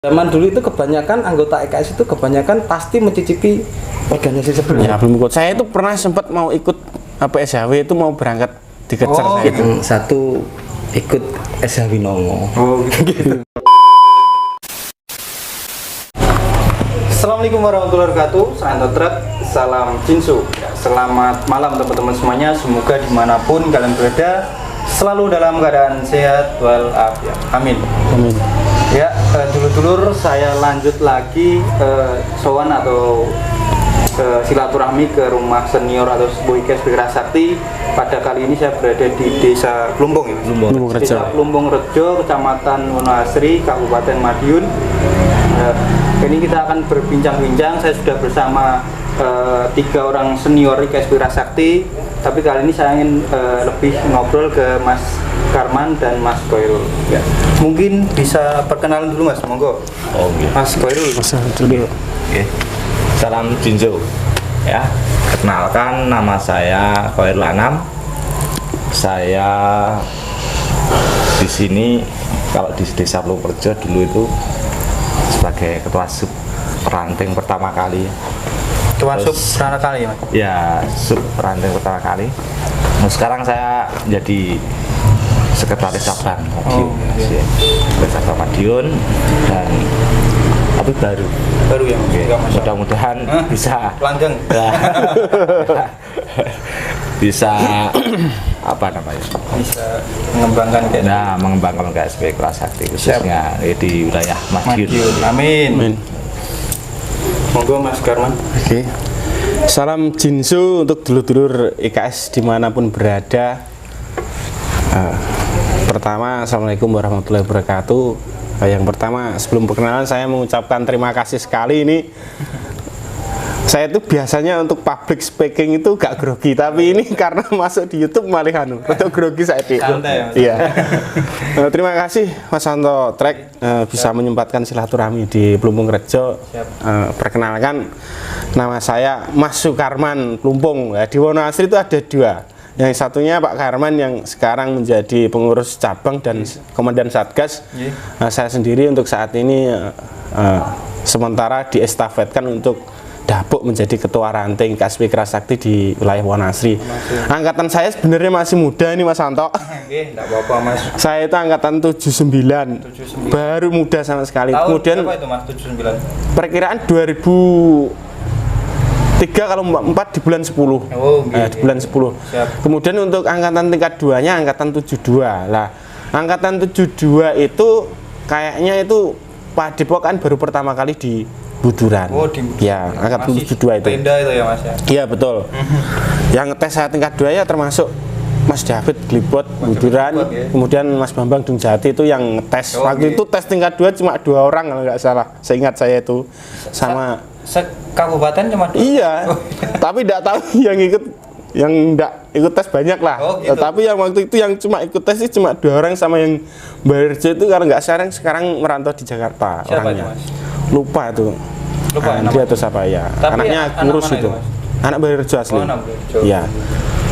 Zaman dulu itu kebanyakan anggota EKS itu kebanyakan pasti mencicipi organisasi sebelumnya. Ya, belum ikut. Saya itu pernah sempat mau ikut SHW itu mau berangkat dikejar saya itu. Satu ikut SHW Nongo. Oh gitu. Assalamualaikum warahmatullahi wabarakatuh. Salam Trek, salam Jinsu. Selamat malam teman-teman semuanya. Semoga dimanapun kalian berada selalu dalam keadaan sehat walafiat. Amin. Amin. Ya, dulur-dulur, saya lanjut lagi sowan atau silaturahmi ke rumah senior atau sebuah IKS Sakti. Pada kali ini saya berada di Desa Plumbung, ya. Plumbung Rejo. Desa Plumbung Rejo, Kecamatan Wonoasri, Kabupaten Madiun. Ini kita akan berbincang-bincang. Saya sudah bersama 3 orang senior IKS Sakti. Tapi kali ini saya ingin lebih ngobrol ke Mas Karman dan Mas Koirul. Ya. Mungkin bisa perkenalan dulu Mas, monggo. Oh gitu. Mas Koirul. Oke. Salam Jinzo. Ya. Kenalkan, nama saya Koirul Anam. Saya di sini kalau di Desa Plumbung Rejo dulu itu sebagai ketua sub ranting pertama kali. Ketua sub pertama kali ya, Mas? Ya, sub ranting pertama kali. Nah, sekarang saya jadi sekretaris cabang Madiun. Iya. Sekretaris cabang Madiun dan tapi baru Ya, Mas. mudah-mudahan bisa Langgeng. bisa apa namanya, Bisa mengembangkan kayak mengembangkan KSP Sakti khususnya di wilayah Madiun. Amin. Amin. Monggo Mas Karman. Oke. Salam Jinsu untuk dulur-dulur IKS dimanapun berada. Pertama, Assalamualaikum warahmatullahi wabarakatuh. Yang pertama, sebelum perkenalan saya mengucapkan terima kasih sekali ini. Saya itu biasanya untuk public speaking itu gak grogi, tapi ini karena masuk di YouTube malah untuk grogi saya. Santai, Mas. Iya. Terima kasih Mas Santo Trek bisa menyempatkan silaturahmi di Plumbung Rejo. Perkenalkan, nama saya Mas Sukarman Plumbung. Di Wonoasri itu ada 2. Yang satunya Pak Karman yang sekarang menjadi pengurus cabang dan komandan Satgas. Saya sendiri untuk saat ini sementara diestafetkan untuk dapuk menjadi ketua ranting KSP Sakti di wilayah Wonoasri. Angkatan saya sebenarnya masih muda ini Mas Santo. Enggak apa-apa Mas. Saya itu angkatan 79. Baru muda sama sekali. Tahun Kemudian berapa itu Mas 79? perkiraan 2003 kalau 4 di bulan 10. Oh, di bulan 10. Siap. Kemudian untuk angkatan tingkat 2-nya angkatan 72. Lah, angkatan 72 itu kayaknya itu Padepokan baru pertama kali di Buduran. Oh, di ya, angkatan 72 itu. Tenda itu ya Mas ya. Iya, betul. Yang tes saya tingkat 2 ya termasuk Mas David Glipot Buduran, ya. kemudian Mas Bambang Dungjati itu yang tes. Waktu itu tes tingkat 2 cuma 2 orang kalau nggak salah. Seingat saya itu sama Kabupaten cuma 2. iya. Tapi tidak tahu yang enggak ikut tes banyak lah. Gitu. Tapi yang waktu itu yang cuma ikut tes itu cuma 2 orang sama yang Mbak Rejo itu kalau nggak sekarang merantau di Jakarta. Siapa orangnya. itu, Mas? Lupa itu. Lupa Dia atau siapa ya? Tapi Anaknya anak kurus mana itu. itu, Mas? Anak Mbak Rejo asli. Oh, anak Mbak Rejo. Iya.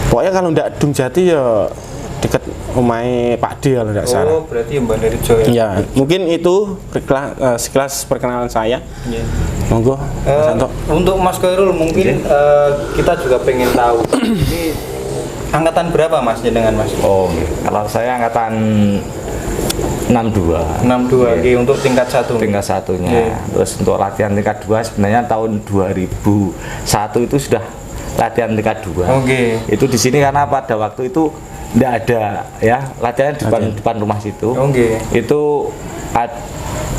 Pokoknya kalau enggak Dungjati ya deket omahe Pak D kalau enggak salah. Oh, berarti Mbak Rejo ya. Ya, mungkin itu sekelas perkenalan saya. Iya. Monggo, Mas Santo. Untuk Mas Koirul mungkin kita juga pengen tahu ini angkatan berapa Mas dengan Mas? Oh, kalau saya angkatan 62. 62 Iya. untuk tingkat 1. Tingkat satunya. Terus untuk latihan tingkat 2 sebenarnya tahun 2001 itu sudah latihan tingkat 2. Oke. Itu di sini karena pada waktu itu tidak ada ya latihan di depan rumah situ. Oke. Itu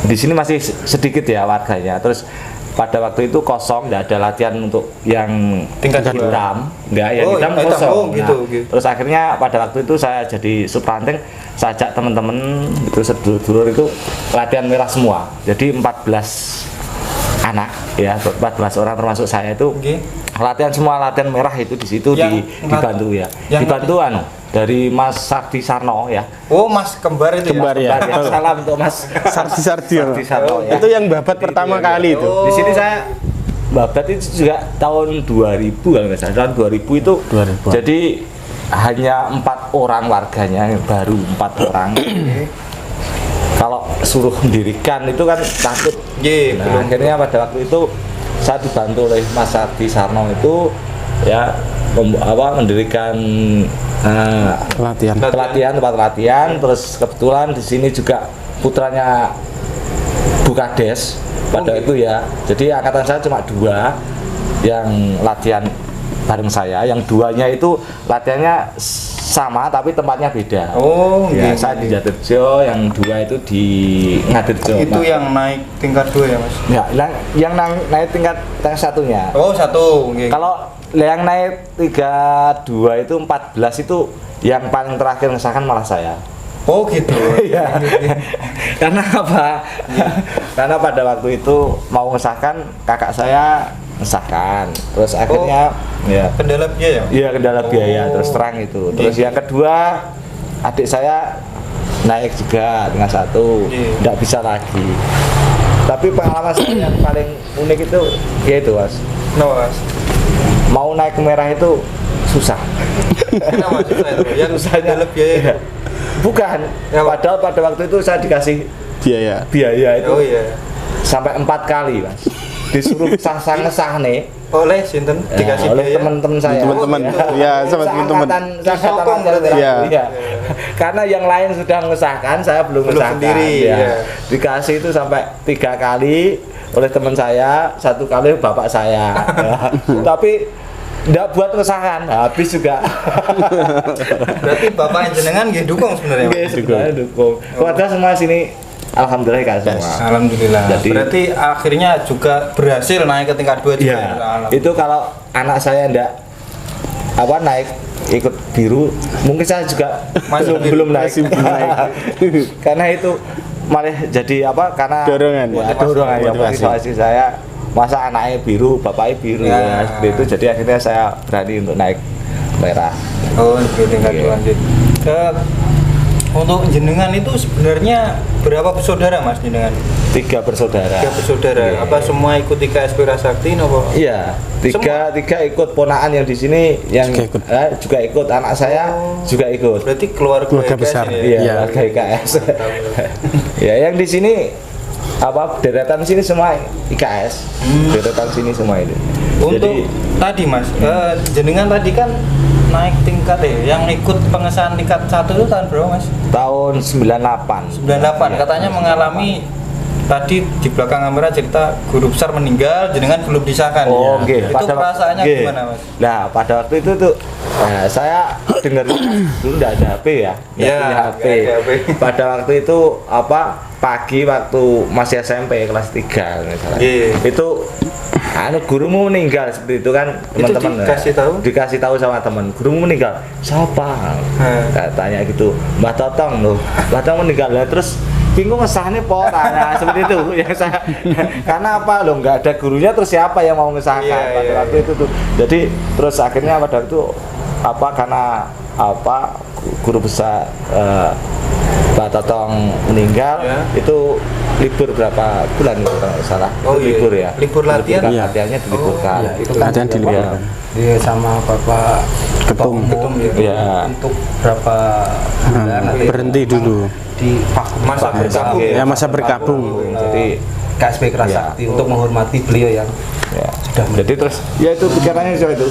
di sini masih sedikit ya warganya. Terus pada waktu itu kosong, tidak ada latihan untuk yang Tingkat hitam, enggak ya, Oh, hitam hitam. kosong. Oh, gitu, gitu. Terus akhirnya pada waktu itu saya jadi subranting, saya ajak teman-teman itu sedulur-dulur itu latihan merah semua. Jadi 14 anak ya, 14 orang termasuk saya itu latihan semua latihan merah itu di situ dibantu ya. Dibantu dari Mas Sardi Sarno ya. Oh, Mas kembar itu Kembar ya. Salam untuk Mas Sardi Sarno ya. Itu yang babat pertama kali itu. Di sini saya babat itu juga tahun 2000 kalau nggak salah. Tahun 2000 itu 2000. jadi hanya 4 orang warganya, baru 4 orang. kalau suruh mendirikan itu kan takut. Iya, Nah, akhirnya pada waktu itu saya dibantu oleh Mas Ardi Sarno itu ya mendirikan Latihan. tempat latihan. Terus kebetulan di sini juga putranya Bu Kades pada itu ya. Jadi angkatan saya cuma 2 yang latihan bareng saya, yang 2-nya itu latihannya sama tapi tempatnya beda. Oh, Ya, nggih. saya di Jatirjo, yang 2 itu di Ngadirjo. Itu Nah, yang naik tingkat 2 ya, Mas? ya, yang naik tingkat yang satunya. Oh, 1. Nggih. Kalau yang naik 32 itu 14 itu yang paling terakhir ngesahkan malah saya. Oh, gitu. Iya. Karena apa? Karena pada waktu itu mau ngesahkan, kakak saya ngesahkan. Terus akhirnya ya Kendala biaya. iya kendala biaya Oh. terus terang itu. Terus yang kedua adik saya naik juga dengan 1, Iya. tidak bisa lagi. Tapi pengalaman saya yang paling unik itu yaitu Mas, No, Mas. mau naik ke merah itu susah. Kenapa susah itu? Yang Susahnya kendala biaya. iya. Bukan. Ya, Pak. Padahal pada waktu itu saya dikasih Biaya. biaya itu Oh iya. sampai 4 kali Mas. Disuruh ngesah nih Oleh sinten dikasih oleh biaya. teman-teman saya. Teman-teman. Oh, Ya, sama teman-teman. Disokong berarti. Iya. Iya. Karena yang lain sudah mengesahkan, saya belum Belum mengesahkan. sendiri, Ya. iya. Dikasih itu sampai 3 kali oleh teman saya, 1 kali bapak saya. Ya. Tapi enggak buat ngesahan, habis juga. Berarti Bapak jenengan nggih dukung sebenarnya. Mas? Oke, sebenarnya dukung. Keluarga semua sini alhamdulillah Kak semua. Alhamdulillah. Jadi- Berarti akhirnya juga berhasil naik ke tingkat 2 juga. Iya. Alhamdulillah. Itu kalau anak saya enggak naik ikut biru, mungkin saya juga Masih belum naik. masih belum naik. Karena itu malah jadi karena Dorongan. ya, dorongan ya, Motivasi. motivasi saya, masa anaknya biru bapaknya biru Ya. ya, seperti itu. Jadi akhirnya saya berani untuk naik merah. Oh, di tingkat Iya. 2 lanjut. Untuk jenengan itu sebenarnya berapa bersaudara Mas jenengan? 3 bersaudara. 3 bersaudara. Iya. Apa semua ikut IKSP Rasakti nopo? Iya, tiga ikut ponaan yang di sini yang juga ikut anak saya juga ikut. Berarti keluarga Keluarga IKS besar. ini Iya, Iya. warga IKS. Ya, yang di sini deretan sini semua IKS. Deretan sini semua itu. Untuk tadi Mas, jenengan tadi kan naik tingkat yang ikut pengesahan tingkat 1 itu tahun berapa Mas? Tahun 98. 98 katanya mengalami tadi di belakang kamera cerita guru besar meninggal, jenengan belum disahkan. Oh, oke. Itu perasaannya oke. gimana Mas? Nah, pada waktu itu tuh saya dengar dulu enggak ada HP ya. Nggak Iya, punya HP. nggak ada HP. Pada waktu itu pagi waktu masih SMP kelas 3 misalnya. Iya. Itu gurumu meninggal seperti itu kan teman-teman. dikasih tahu? Dikasih tahu sama teman. Gurumu meninggal. Siapa? Katanya gitu. Mbah Totong loh. Mbah Totong meninggal. Lah terus bingung ngesahnya pora. Nah, seperti itu yang saya karena apa loh nggak ada gurunya terus siapa yang mau ngesahkan pada waktu itu tuh. Jadi terus akhirnya pada waktu itu karena guru besar Mbak Totong meninggal itu libur berapa bulan itu kalau nggak salah. Oh, Itu libur ya. Libur latihan? Liburan, Iya. latihannya diliburkan. Iya, itu kan Latihan diliburkan. Dia sama Bapak Ketum. Ketum itu Iya. untuk berapa bulan nanti Berhenti dulu. di vakum. Masa bergabung. Ya, masa bergabung. Jadi KSP Kerasakti untuk menghormati beliau yang ya. sudah Jadi terus ya itu pikirannya seperti itu.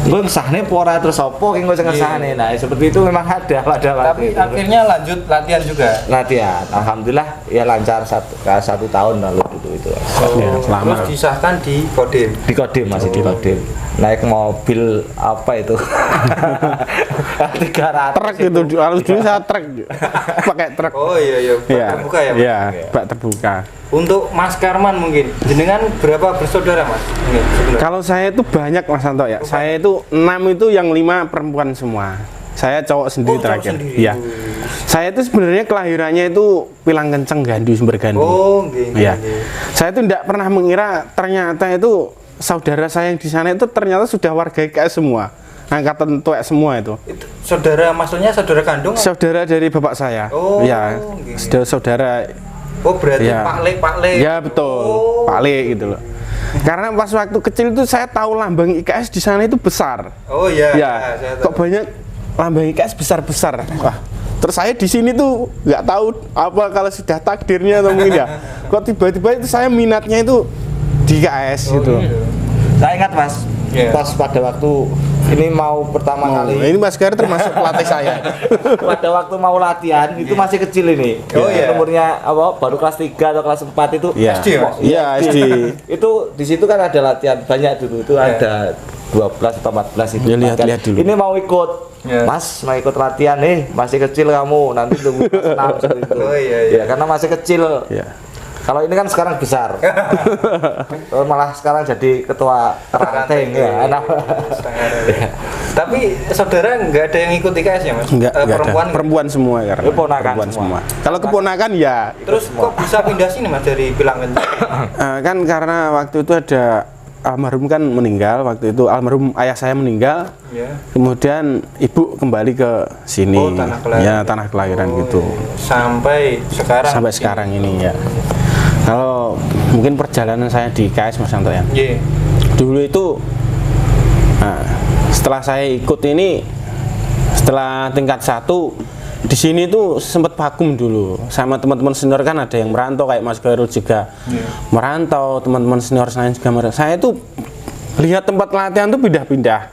Gue ngesahne pora terus opo ki gue ngesahne. Nah, seperti itu memang ada pada Tapi waktu itu. akhirnya lanjut latihan juga. Latihan, alhamdulillah ya lancar satu tahun lalu itu. Ya, selamat. Terus disahkan di Kodim. Di Kodim masih di Kodim. Naik mobil apa itu? 300 Truk itu harus dulu saya truk. Pakai truk. Oh iya, bak Iya. terbuka ya Mas? Iya, bak terbuka. Untuk Mas Karman mungkin, jenengan berapa bersaudara Mas? Ini sebenarnya. Kalau saya itu banyak Mas Santo ya. Saya itu 6 itu yang 5 perempuan semua. Saya cowok sendiri cowok terakhir. sendiri. Iya. Saya itu sebenarnya kelahirannya itu Pilang Kenceng Gandu Sumber Gandu. Oh, nggih. Iya. Saya itu tidak pernah mengira ternyata itu saudara saya yang di sana itu ternyata sudah warga IKS semua. Angkatan tua semua itu. Itu saudara, maksudnya saudara kandung? Saudara dari bapak saya. Oh, Iya. nggih. Saudara. Oh, berarti Iya. Pak Le. Ya betul. Oh. Pak Le gitu loh. Karena pas waktu kecil itu saya tahu lambang IKS di sana itu besar. Oh iya, Ya, saya kok tahu. banyak lambang IKS besar-besar. Wah, Terus saya di sini tuh nggak tahu apa kalau sudah takdirnya atau mungkin ya. Kok tiba-tiba itu saya minatnya itu di KS gitu. Saya ingat Mas, Iya. pas pada waktu ini mau pertama kali, Ini Mas Gar termasuk pelatih saya. pada waktu mau latihan itu masih kecil ini. Oh, iya. Umurnya apa? Baru kelas 3 atau kelas 4 itu. Iya. SD, Mas? Iya, SD. Itu di situ kan ada latihan banyak dulu. Itu ada 12 atau 14 itu. Ya, lihat dulu. Ini mau ikut. Ya. Mas mau ikut latihan nih, masih kecil kamu, nanti tunggu kelas 6 seperti itu. Oh, iya, iya. Ya, karena masih kecil. Iya. Kalau ini kan sekarang besar. Oh, malah sekarang jadi ketua ranting ya. Anak. Tapi saudara nggak ada yang ikut IKS ya Mas? Enggak Perempuan ada. Perempuan semua karena. Keponakan Perempuan semua. Kalau keponakan ya Terus kok bisa pindah sini Mas dari Pilang Kencang? kan karena waktu itu ada almarhum kan meninggal, waktu itu almarhum ayah saya meninggal. Ya. Kemudian ibu kembali ke sini. Oh, tanah kelahiran. Ya, tanah kelahiran Oh, gitu. iya. Sampai sekarang. Sampai sekarang ini ya. Kalau mungkin perjalanan saya di KS Mas Santo ya. Iya. Dulu itu nah, setelah saya ikut ini, setelah tingkat 1 di sini tuh sempat vakum dulu sama teman-teman senior, kan ada yang merantau kayak Mas Khairul juga merantau, teman-teman senior saya juga merantau. Saya tuh lihat tempat latihan tuh pindah-pindah.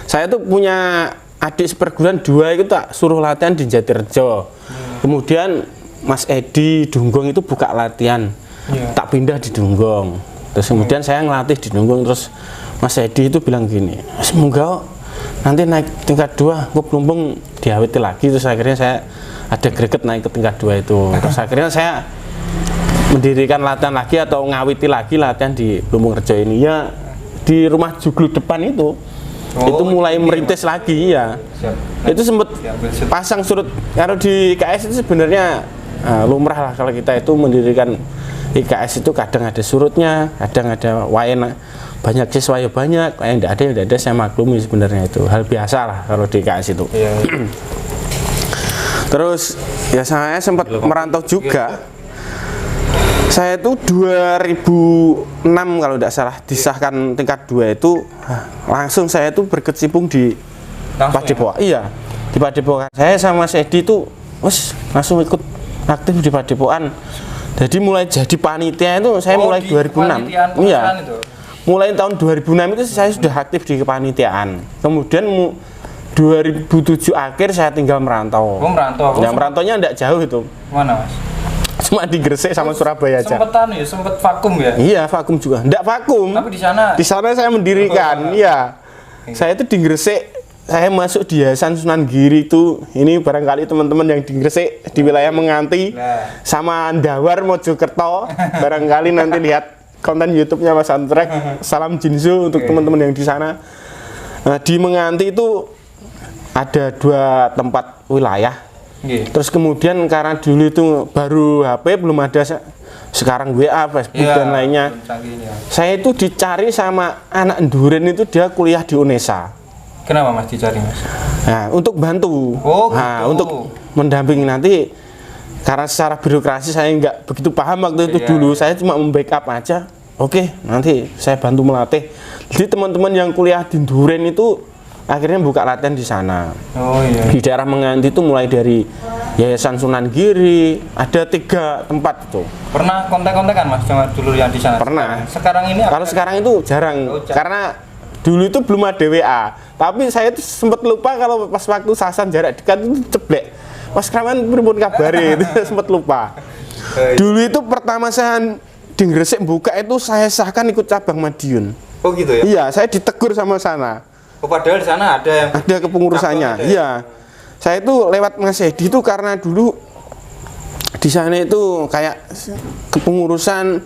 Saya tuh punya adik seperguruan 2 itu tak suruh latihan di Jatirejo. Kemudian Mas Edi Dunggong itu buka latihan, tak pindah di Dunggong. Terus kemudian saya ngelatih di Dunggong, terus Mas Edi itu bilang gini, semoga nanti naik tingkat 2 gue Plumpung diaweti lagi. Terus akhirnya saya ada greget naik ke tingkat 2 itu. Terus akhirnya saya mendirikan latihan lagi atau ngawiti lagi latihan di Plumpung Rejo ini ya, di rumah juglu depan itu. Itu mulai merintis lagi ya. Itu sempat pasang surut. Kalau di IKS itu sebenarnya lumrah lah kalau kita itu mendirikan IKS itu, kadang ada surutnya, kadang ada wayang banyak siswa ya banyak, yang tidak ada ya tidak ada, saya maklumi sebenarnya itu hal biasa lah kalau di IKS itu. Iya. Terus ya saya sempat merantau juga. Saya itu 2006 kalau tidak salah disahkan tingkat 2 itu langsung saya itu berkecimpung di Padepokan. Iya, di Padepokan. Saya sama Mas Edi itu langsung ikut aktif di Padepokan. Jadi mulai jadi panitia itu saya mulai 2006. Iya. Mulai tahun 2006 itu saya sudah aktif di kepanitiaan. Kemudian 2007 akhir saya tinggal merantau. Oh, merantau. Ya, merantaunya tidak jauh itu. Mana Mas? Cuma di Gresik sama Surabaya aja. Sempet vakum ya? Iya, vakum juga. Enggak vakum. Tapi di sana. Di sana saya mendirikan. Iya. Saya itu di Gresik, saya masuk di Yayasan Sunan Giri itu. Ini barangkali teman-teman yang di Gresik di wilayah Menganti sama Ndawar Mojokerto, barangkali nanti lihat konten YouTube-nya Mas Antrek. Salam Jinzo untuk teman-teman yang di sana. Nah, di Menganti itu ada 2 tempat wilayah. Terus kemudian karena dulu itu baru HP, belum ada sekarang WA, Facebook dan lainnya. Saya itu dicari sama anak Nduren itu, dia kuliah di UNESA. Kenapa Mas dicari Mas? Nah, untuk bantu. Nah, untuk mendampingi nanti, karena secara birokrasi saya nggak begitu paham waktu itu dulu. Saya cuma membackup aja. Oke, nanti saya bantu melatih. Jadi teman-teman yang kuliah di Nduren itu akhirnya buka latihan di sana. Oh iya. Di daerah Menganti itu mulai dari Yayasan Sunan Giri, ada 3 tempat itu. Pernah kontak-kontakan Mas sama dulu yang di sana? Pernah. Sekarang ini Kalau sekarang itu jarang, karena dulu itu belum ada WA. Tapi saya itu sempat lupa kalau pas waktu sasan jarak dekat itu ceblek. Mas Kraman pripun kabare itu sempat lupa. Dulu itu pertama saya di Gresik buka itu saya sahkan ikut cabang Madiun. Oh gitu ya? Iya, saya ditegur sama sana. Oh, padahal di sana ada yang Ada kepengurusannya. Iya. Saya itu lewat Mas Edi itu karena dulu di sana itu kayak kepengurusan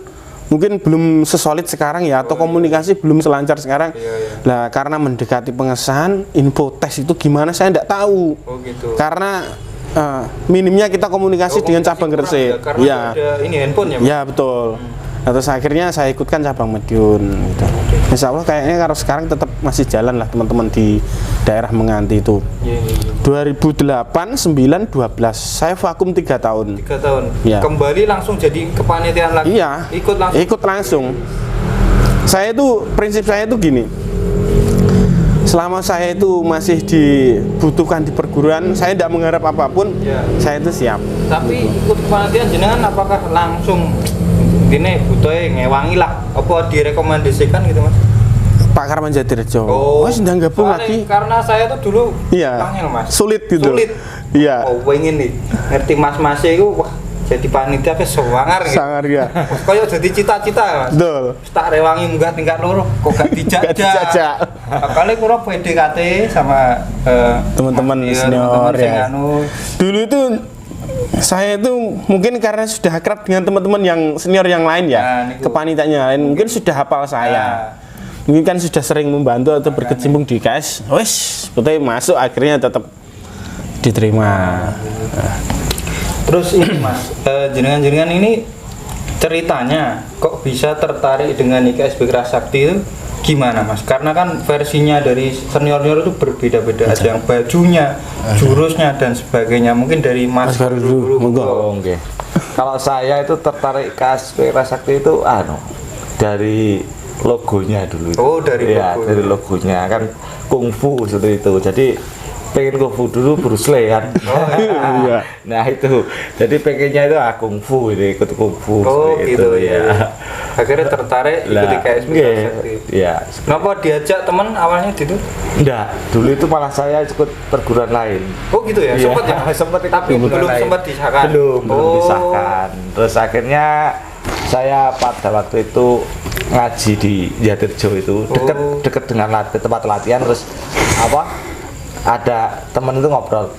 mungkin belum sesolid sekarang ya, atau komunikasi belum selancar sekarang. Nah, karena mendekati pengesahan info tes itu gimana saya tidak tahu. Oh gitu. Karena minimnya kita komunikasi dengan cabang Gresik. Karena Iya. ada ini handphone ya Mas? Ya, betul. Nah, terus akhirnya saya ikutkan cabang Madiun gitu. Insya Allah kayaknya kalau sekarang tetap masih jalan lah teman-teman di daerah Menganti itu. 2008, 9, 12 saya vakum 3 tahun. 3 tahun. Ya. Kembali langsung jadi kepanitiaan lagi. Iya. Ikut langsung. Ikut langsung. Saya itu prinsip saya itu gini. selama saya itu masih dibutuhkan di perguruan, saya tidak mengharap apapun, Ya. saya itu siap. Tapi ikut kepanitiaan jenengan apakah langsung ini butuhnya ngewangi lah? Apa direkomendasikan gitu mas? Pak Karman Jatirejo, wes sedang gabung soalnya lagi. Karena saya tuh dulu Iya, panggil mas. sulit gitu. Sulit. Iya, Oh pengen nih, ngerti mas-masnya itu wah jadi panitia apa sewangar gitu. sangar ya. Kayak jadi cita-cita mas. Betul. Tak rewangi munggah tingkat loro, kok gak dijajak. Gak dijajak. Kali kurang PDKT sama Teman-teman iya, senior teman-teman sing ya. anu. Dulu itu saya itu mungkin karena sudah akrab dengan teman-teman yang senior yang lain ya, Nah, niku. kepanitiaannya lain, mungkin sudah hafal saya. Mungkin kan sudah sering membantu atau berkecimpung di KS, wes, betul masuk akhirnya tetap diterima. Terus ini mas, jenengan-jenengan ini ceritanya kok bisa tertarik dengan IKSP Kerasakti itu gimana mas? Karena kan versinya dari senior-senior itu berbeda-beda, ada yang bajunya, jurusnya dan sebagainya. Mungkin dari mas Mas Baru dulu, monggo. Oh, oke. Kalau saya itu tertarik KSP Kerasakti itu dari logonya dulu itu. Oh, dari ya, logo. dari logonya kan kungfu seperti itu. Jadi pengen kungfu dulu Bruce Lee kan. Iya. Nah itu, jadi pengennya itu kungfu, ini ikut kungfu Oh seperti gitu itu, ya. Akhirnya tertarik ikut IKSP Kerasakti. ya. Kenapa diajak teman awalnya gitu? Enggak, dulu itu malah saya ikut perguruan lain. Oh gitu ya, Iya, sempat ya? sempat ikut Tapi perguruan belum lain. sempat disahkan? Belum Oh. disahkan. Terus akhirnya saya pada waktu itu ngaji di Jatirejo itu deket dengan tempat latihan, terus ada temen itu ngobrol,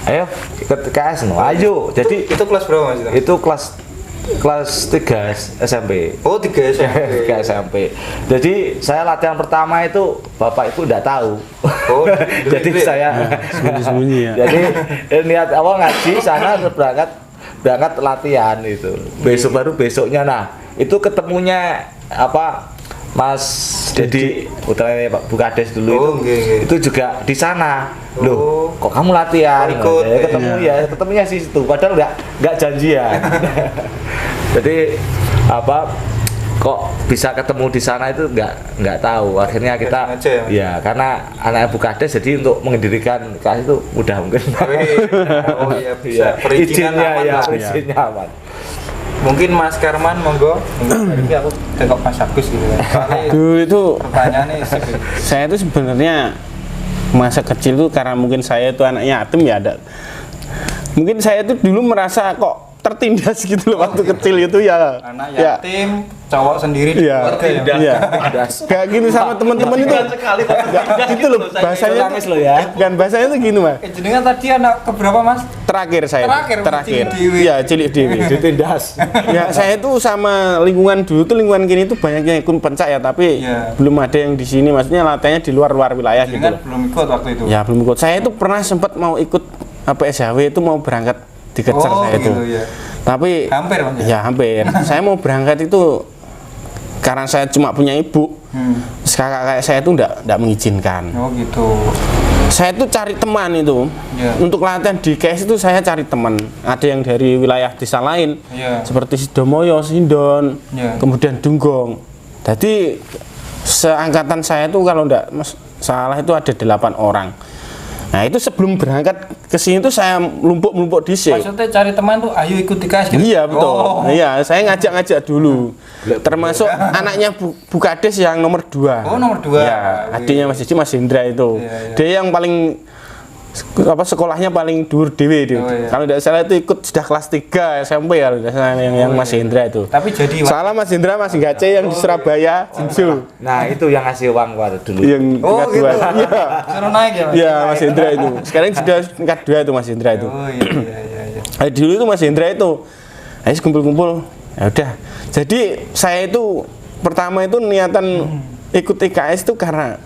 ayo ikut KS no, ayo. Jadi itu kelas berapa mas? itu kelas 3 SMP. Oh 3 SMP. 3 SMP. Jadi saya latihan pertama itu bapak itu enggak tahu. Oh, jadi dulu-dulu. saya Sembunyi-sembunyi ya. Jadi niat ngaji sana terus berangkat latihan itu. Baru besoknya itu ketemunya Mas Dedi putranya Pak Bukades dulu Oh, itu. okay. Itu juga di sana. Oh. Loh, kok kamu latihan? Oh, ikut. Ketemunya sih situ. Padahal enggak janjian. Jadi kok bisa ketemu di sana itu nggak tahu. Akhirnya kita Aja ya, Mas? ya karena anak Bukades, jadi untuk mendirikan KS itu mudah mungkin. Oh iya bisa. Perizinan Izinnya aman ya, lah. izinnya aman. Mungkin Mas Karman monggo. Ini aku tengok Mas Agus gitu kan. Soalnya Dulu itu pertanyaannya sih. saya itu sebenarnya masa kecil itu karena mungkin saya itu anaknya yatim ya ada. Mungkin saya itu dulu merasa kok tertindas gitu loh waktu kecil itu ya. Anak Ya. yatim, cowok sendiri di Iya, keluarga ya. iya. Kayak gini sama teman-teman itu. Nggak, gitu loh bahasanya nangis tuh, loh ya. Kan bahasanya tuh gini mas. Jenengan tadi anak keberapa Mas? Terakhir saya. Terakhir, cilik dewe. Iya cilik dewi. Ditindas. Ya saya tuh sama lingkungan dulu tuh lingkungan gini tuh banyak yang ikut pencak ya, tapi Iya. belum ada yang di sini. Maksudnya latihannya di luar wilayah gitu Jenengan loh. belum ikut waktu itu. Ya belum ikut. Saya itu pernah sempat mau ikut SHW itu mau berangkat dikejar Oh, saya itu. gitu ya. Tapi Hampir, Mas, ya? ya hampir. Saya mau berangkat itu karena saya cuma punya ibu. Terus kakak saya itu enggak mengizinkan. Oh gitu. Saya itu cari teman itu. Ya. Untuk latihan di KS itu saya cari teman. Ada yang dari wilayah desa lain. Ya. Seperti Sidomoyo, Sindon, Ya. kemudian Dunggong. Jadi seangkatan saya itu kalau enggak salah itu ada 8 orang. Nah itu sebelum berangkat ke sini tuh saya melumpuk di sini. Maksudnya cari teman tuh ayo ikut IKS gitu? Iya betul. Oh. Iya, saya ngajak-ngajak dulu. Termasuk anaknya Bukades yang nomor 2. Oh, nomor 2. Ya, adiknya Mas Didi, Mas Hendra itu. Iya, iya. Dia yang paling sekolahnya paling dhuwur dhewe itu. Oh, iya. Kalau tidak salah itu ikut sudah kelas 3 SMP ya, tidak salah yang Mas Hendra itu. Tapi jadi Salah Mas Hendra masih gace yang di Surabaya, Jinsu. Nah, itu yang ngasih uang pada dulu. Yang Oh tingkat gitu. 2. Iya. Suruh naik ya Mas? Iya, Mas Hendra itu. Sekarang sudah tingkat 2 itu Mas Hendra itu. Oh iya iya iya. Dulu itu Mas Hendra itu, ayo kumpul-kumpul, ya udah. Jadi saya itu pertama itu niatan ikut IKS itu karena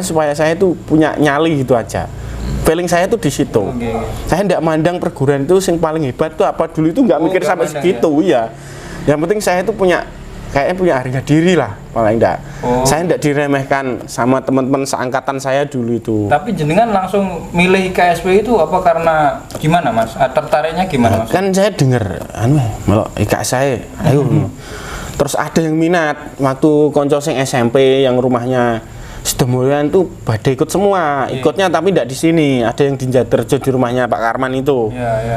supaya saya itu punya nyali gitu aja. Feeling saya itu di situ. Oke. Saya tidak mandang perguruan itu yang paling hebat itu apa dulu itu nggak mikir nggak sampai mandang, segitu ya. Yang penting saya itu kayaknya punya harga diri lah paling enggak. Oh. Saya tidak diremehkan sama teman-teman seangkatan saya dulu itu. Tapi jenengan langsung milih KSP itu apa karena gimana Mas? Tertariknya gimana Mas? Kan saya dengar melok IKS saya ayo terus ada yang minat waktu konco sing SMP yang rumahnya Sedemulian itu pada ikut semua, ikutnya tapi tidak di sini. Ada yang di Jatirejo di rumahnya Pak Karman itu.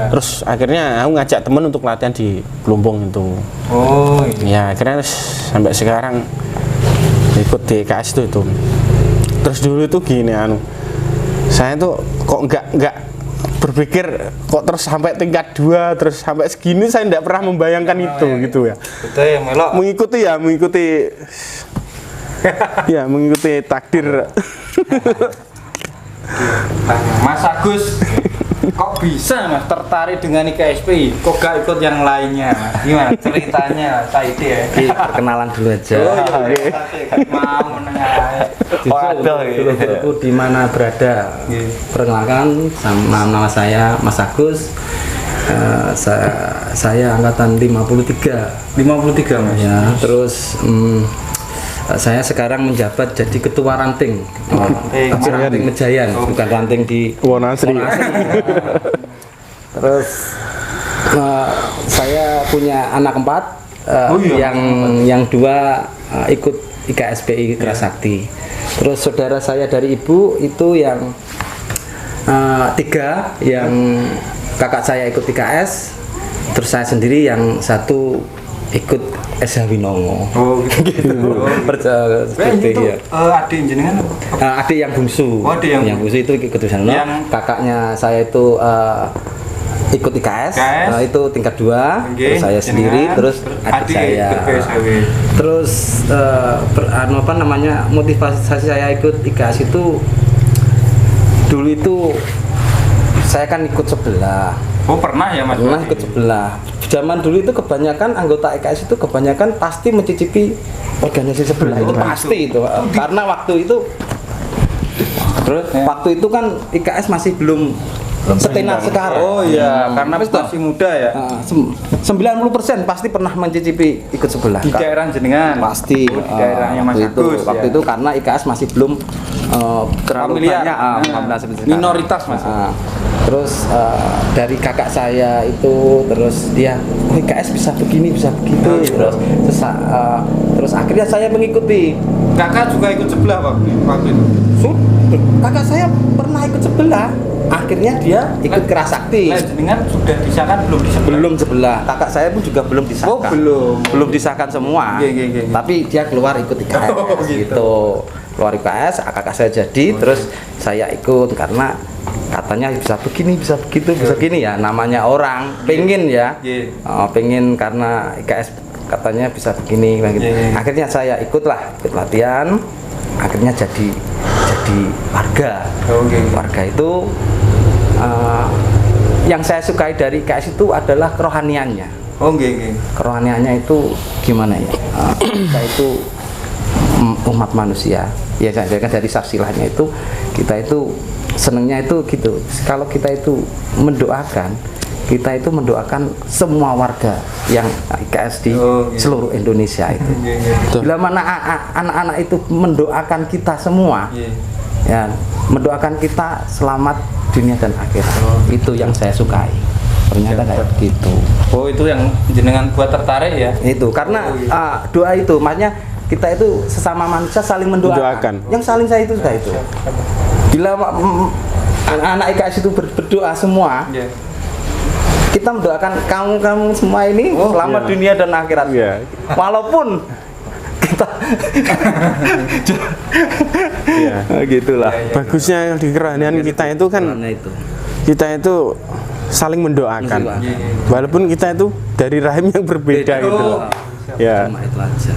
Terus akhirnya aku ngajak temen untuk latihan di Plumpung itu. Oh, Ya akhirnya sampai sekarang ikut di IKS itu. Terus dulu itu gini saya tuh kok nggak berpikir kok terus sampai tingkat 2 terus sampai segini, saya tidak pernah membayangkan itu gitu ya. betul ya Melok. Mengikuti ya mengikuti takdir. Mas Agus, kok bisa Mas tertarik dengan IKSP? Kok gak ikut yang lainnya? Mas? Gimana ceritanya? Saidi ya. Perkenalan dulu aja. Mau menengah. Itu di mana berada. Perkenalkan, nama saya Mas Agus. Saya angkatan 53. 53 Mas. Ya, terus saya sekarang menjabat jadi ketua ranting. Tapi ranting Mejayan, bukan ranting di Wonasri. Terus saya punya anak 4, yang 2 ikut IKSPI Kerasakti. Terus saudara saya dari ibu itu yang 3, yang kakak saya ikut IKS. Terus saya sendiri yang 1 ikut SH Winongo. Oh gitu. Seperti itu ya. adik jenengan? Adik yang bungsu. Oh, adik yang bungsu itu ikut di sana. Yang- Kakaknya saya itu ikut IKS, itu tingkat 2. Oke, Terus saya sendiri, jenengan, terus adik saya. ikut PSHW. Terus motivasi saya ikut IKS itu dulu itu saya kan ikut sebelah. Oh pernah ya Mas? Pernah ikut sebelah. Zaman dulu itu kebanyakan anggota IKS itu kebanyakan pasti mencicipi organisasi sebelah itu pasti itu. Karena waktu itu waktu itu kan IKS masih belum setenar sekarang. Oh iya, karena Wis toh? masih muda ya. 90% pasti pernah mencicipi ikut sebelah. Di daerah jenengan. Pasti. Oh, di daerahnya Mas waktu itu, Agus. waktu ya. itu karena IKS masih belum terlalu Familiar. banyak familiar seperti sekarang. Minoritas, Mas. Terus dari kakak saya itu, terus dia IKS bisa begini bisa begitu, terus akhirnya saya mengikuti. Kakak juga ikut sebelah waktu itu. Kakak saya pernah ikut sebelah, akhirnya dia ikut Kerasakti. Nah, jenengan sudah disahkan belum di sebelah? Belum sebelah, kakak saya pun juga belum disahkan. Oh, belum. Disahkan semua. Iya. Tapi dia keluar ikut IKS Oh, gitu. Keluar IKS, kakak saya jadi, terus saya ikut karena katanya bisa begini, bisa begitu, bisa gini ya. Namanya orang pengen ya, pengen karena IKS katanya bisa begini, gitu. Akhirnya saya ikut latihan, akhirnya jadi warga. Warga itu yang saya sukai dari IKS itu adalah kerohaniannya. Kerohaniannya itu gimana ya? Kita itu umat manusia. Ya saya kan dari saksilahnya itu kita itu senengnya itu gitu. Kalau kita itu mendoakan, kita itu mendoakan semua warga yang IKS di seluruh Indonesia itu. Bila mana anak-anak itu mendoakan kita semua, ya mendoakan kita selamat dunia dan akhirat. Itu yang saya sukai. Ternyata kayak begitu. Oh itu yang jenengan buat tertarik ya? Itu karena doa itu, makanya kita itu sesama manusia saling mendoakan. Yang saling saya itu sudah itu. Bila anak-anak IKS itu berdoa semua, kita mendoakan kamu semua ini selamat dunia dan akhirat. Walaupun kita gitulah. Bagusnya di kerohanian kita itu kan kita itu saling mendoakan. Walaupun kita itu dari rahim yang berbeda gitu. Ya. Cuma itu aja.